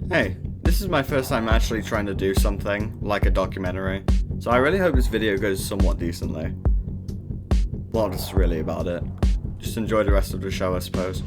Hey, this is my first time actually trying to do something like a documentary, so I really hope this video goes somewhat decently. Well, that's really about it. Just enjoy the rest of the show, I suppose.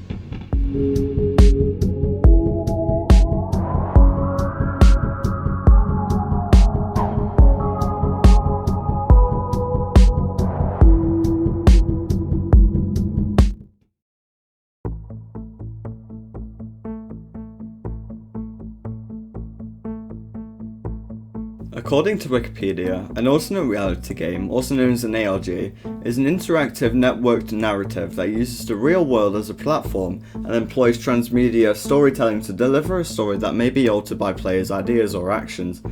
According to Wikipedia, an alternate reality game, also known as an ARG, is an interactive networked narrative that uses the real world as a platform and employs transmedia storytelling to deliver a story that may be altered by players' ideas or actions.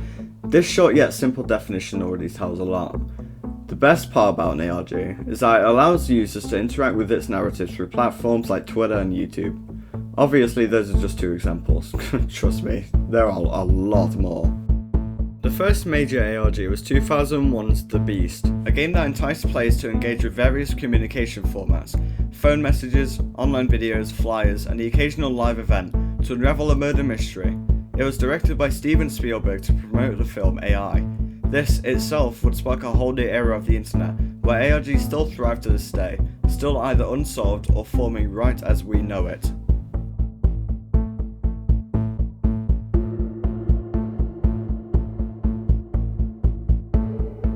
This short yet simple definition already tells a lot. The best part about an ARG is that it allows users to interact with its narrative through platforms like Twitter and YouTube. Obviously, those are just two examples. Trust me, there are a lot more. The first major ARG was 2001's The Beast, a game that enticed players to engage with various communication formats, phone messages, online videos, flyers, and the occasional live event to unravel a murder mystery. It was directed by Steven Spielberg to promote the film AI. This itself would spark a whole new era of the internet, where ARGs still thrive to this day, still either unsolved or forming right as we know it.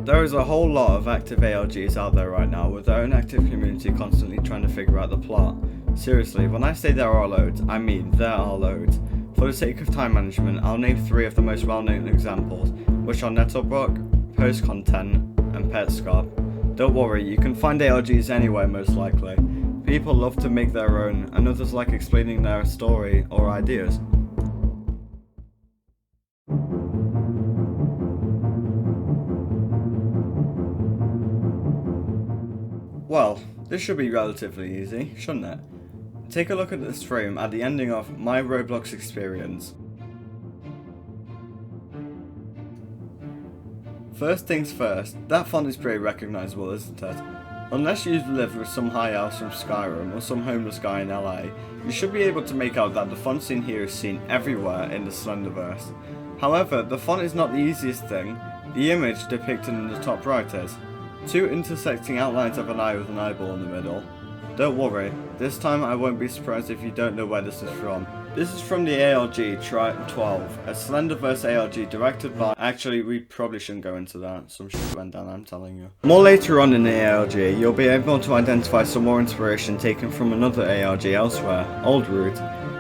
There is a whole lot of active ARGs out there right now, with their own active community constantly trying to figure out the plot. Seriously, when I say there are loads, I mean there are loads. For the sake of time management, I'll name three of the most well-known examples, which are Nettlebrook, Post Content, and Petscop. Don't worry, you can find ARGs anywhere most likely. People love to make their own, and others like explaining their story or ideas. Well, this should be relatively easy, shouldn't it? Take a look at this frame at the ending of My Roblox Experience. First things first, that font is pretty recognisable, isn't it? Unless you've lived with some high elves from Skyrim or some homeless guy in LA, you should be able to make out that the font scene here is seen everywhere in the Slenderverse. However, the font is not the easiest thing. The image depicted in the top right is. Two intersecting outlines of an eye with an eyeball in the middle. Don't worry, this time I won't be surprised if you don't know where this is from. This is from the ARG Try 12, a Slenderverse ARG directed by... Actually, we probably shouldn't go into that, some shit went down, I'm telling you. More later on in the ARG, you'll be able to identify some more inspiration taken from another ARG elsewhere, Old Root.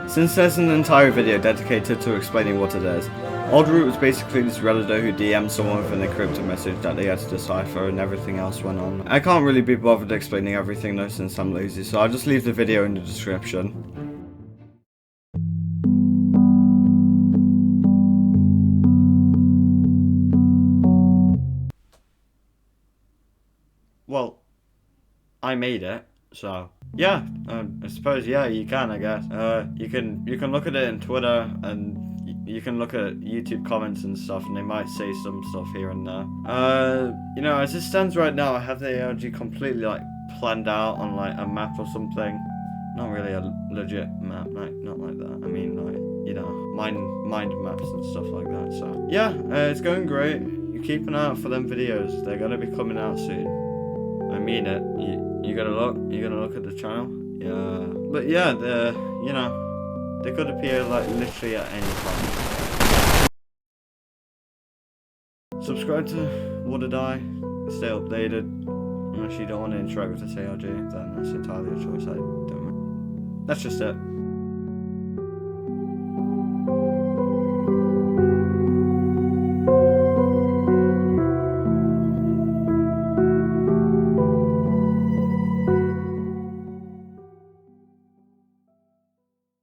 Since there's an entire video dedicated to explaining what it is, Old Root was basically this Jraylor who DM'd someone with an encrypted message that they had to decipher and everything else went on. I can't really be bothered explaining everything though since I'm lazy, so I'll just leave the video in the description. Well, I made it, so yeah, I suppose yeah you can, I guess. You can look at it in Twitter and you can look at YouTube comments and stuff, and they might say some stuff here and there. You know, as it stands right now, I have the ARG completely like planned out on like a map or something. Not really a legit map, like not like that. I mean, like, you know, mind maps and stuff like that. So yeah, it's going great. You keep an eye out for them videos. They're gonna be coming out soon. I mean it. You gotta look at the channel. Yeah, but yeah, you know. They could appear like literally at any time. Subscribe to WoodedEye, stay updated. Unless you don't want to interact with this ARG, then that's entirely a choice. That's just it.